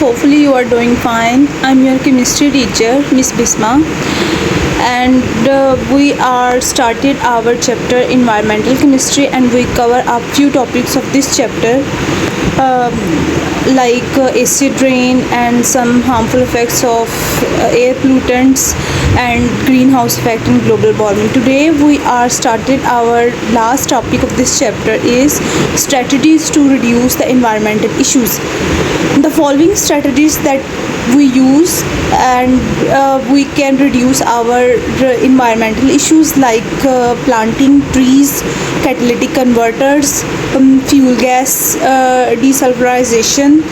Hopefully you are doing fine. I'm your chemistry teacher, Miss Bisma, and we are started our chapter environmental chemistry, and we cover a few topics of this chapter, like acid rain and some harmful effects of air pollutants and greenhouse effect in global warming. Today we are started our last topic of this chapter is strategies to reduce the environmental issues. The following strategies that we use and we can reduce our environmental issues, like planting trees, catalytic converters, fuel gas desulfurization,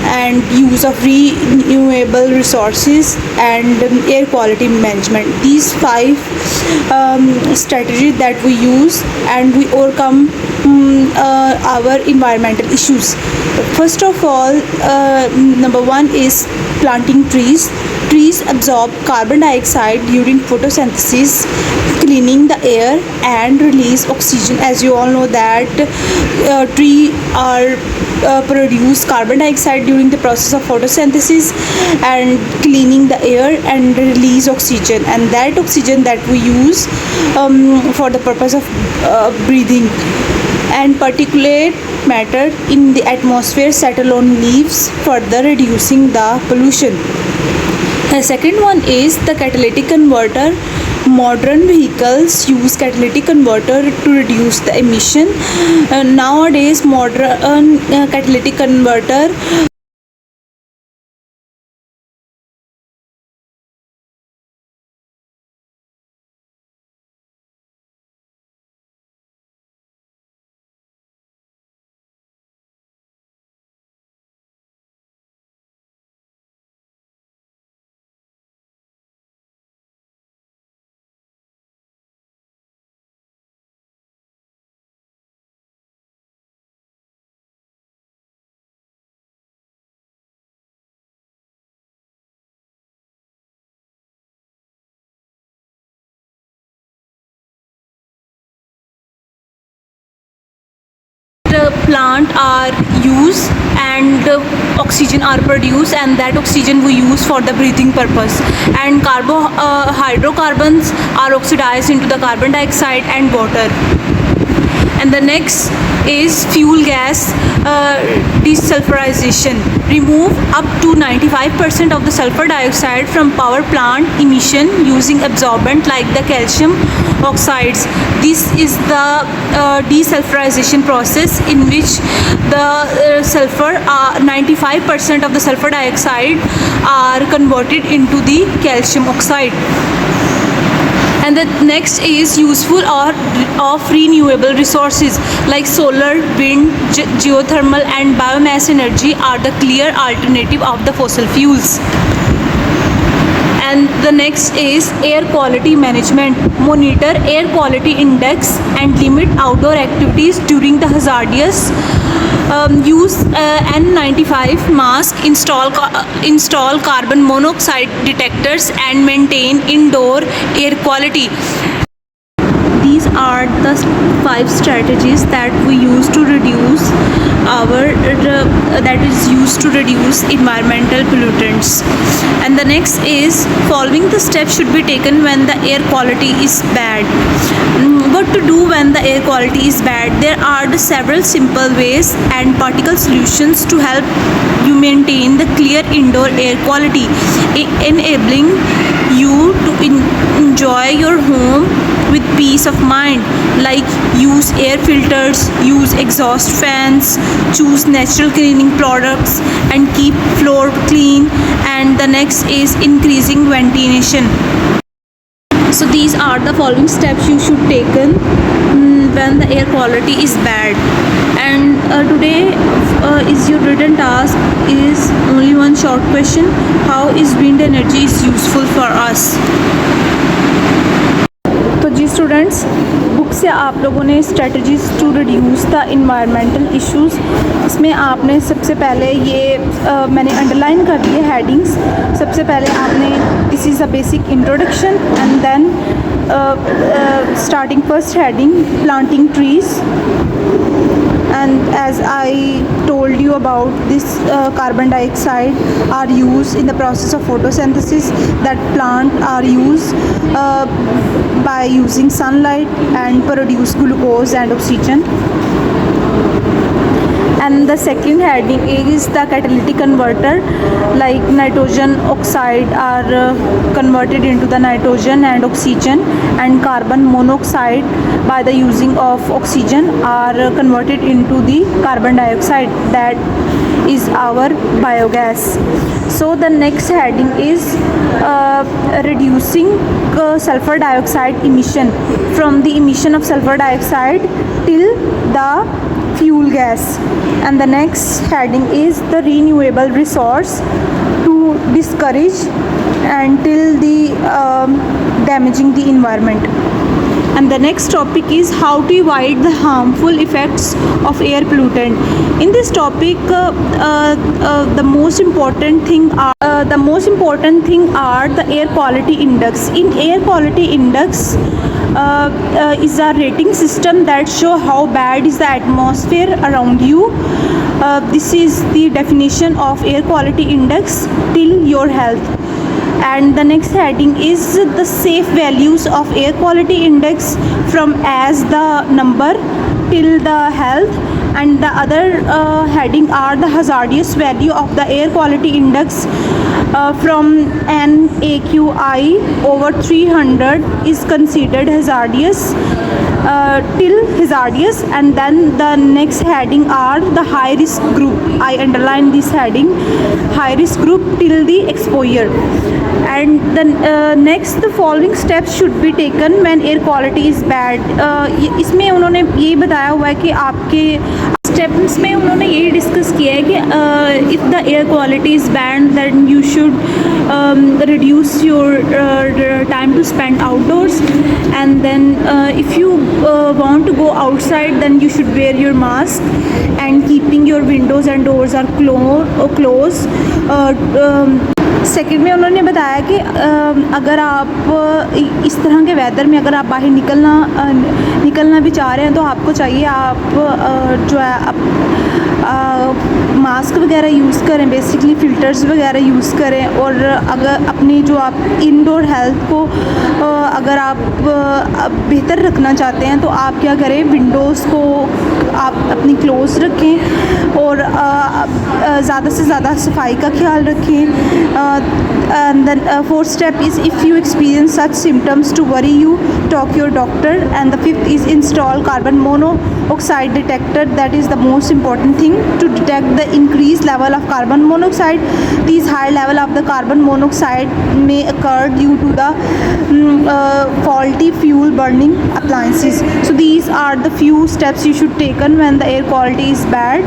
and use of renewable resources, and air quality management. These five strategies that we use and we overcome our environmental issues. First of all, number one is planting trees. Trees absorb carbon dioxide during photosynthesis, cleaning the air and release oxygen. As you all know that trees are produce carbon dioxide during the process of photosynthesis and cleaning the air and release oxygen, and that oxygen that we use for the purpose of breathing. And particulate matter in the atmosphere settle on leaves, further reducing the pollution. The second one is the catalytic converter. Modern vehicles use catalytic converter to reduce the emission. Nowadays modern catalytic converter plant are used and oxygen are produced, and that oxygen we use for the breathing purpose, and hydrocarbons are oxidized into the carbon dioxide and water. And the next is fuel gas desulfurization. Remove up to 95% of the sulfur dioxide from power plant emission using absorbent like the calcium oxides. This is the desulfurization process in which the 95% of the sulfur dioxide are converted into the calcium oxide. And the next is useful of renewable resources like solar, wind, geothermal and biomass energy are the clear alternative of the fossil fuels. And the next is air quality management. Monitor air quality index and limit outdoor activities during the hazardous. Use N95 mask, install carbon monoxide detectors and maintain indoor air quality. These are the five strategies that we use to reduce environmental pollutants. And the next is following the steps should be taken when the air quality is bad. What to do when the air quality is bad? There are several simple ways and practical solutions to help you maintain the clear indoor air quality, enabling you to enjoy your home with peace of mind, like use air filters, use exhaust fans, choose natural cleaning products and keep floor clean. And the next is increasing ventilation. So these are the following steps you should take when the air quality is bad. And today is your written task is only one short question: how is wind energy is useful for us? तो जी students, book से आप लोगों ने strategies to reduce the environmental issues, इसमें आपने सबसे पहले ये मैंने अंडरलाइन कर दिए हेडिंग्स. सबसे पहले आपने this is a basic introduction and then starting first heading planting trees, And as I told you about this, carbon dioxide are used in the process of photosynthesis, that plant are used by using sunlight and produce glucose and oxygen. And the second heading is the catalytic converter, like nitrogen oxide are converted into the nitrogen and oxygen, and carbon monoxide by the using of oxygen are converted into the carbon dioxide, that is our biogas. So the next heading is reducing sulfur dioxide emission, from the emission of sulfur dioxide till the fuel gas. And the next heading is the renewable resource, to discourage until the damaging the environment. And the next topic is how to avoid the harmful effects of air pollutant. In this topic, the most important thing are the air quality index. In air quality index is a rating system that show how bad is the atmosphere around you. This is the definition of air quality index till your health. And the next heading is the safe values of air quality index, from as the number till the health. And the other heading are the hazardous value of the air quality index, from an AQI over 300 is considered hazardous till hazardous. And then the next heading are the high risk group. I underline this heading, high risk group till the exposure. And then next, the following steps should be taken when air quality is bad. इसमें उन्होंने ये बताया हुआ है कि आपके steps में उन्होंने यही डिस्कस किया है कि if the air quality is bad then you should reduce your time to spend outdoors, and then if you want to go outside, then you should wear your mask and keeping your windows and doors are closed. Second में उन्होंने बताया कि अगर आप इस तरह के weather में अगर आप बाहर निकलना भी चाह रहे हैं, तो आपको चाहिए आप जो है मास्क वगैरह यूज़ करें, बेसिकली फ़िल्टर्स वगैरह यूज़ करें. और अगर अपनी जो आप इंडोर हेल्थ को अगर आप बेहतर रखना चाहते हैं, तो आप क्या करें, विंडोज़ को आप अपनी क्लोज रखें और ज़्यादा से ज़्यादा सफाई का ख्याल रखें. And then fourth step is, if you experience such symptoms to worry you, talk your doctor. And the fifth is install carbon monoxide detector. That is the most important thing to detect the increased level of carbon monoxide. These high level of the carbon monoxide may occur due to the faulty fuel burning appliances. So these are the few steps you should take when the air quality is bad.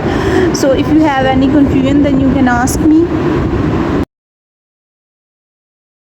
So if you have any confusion, then you can ask me.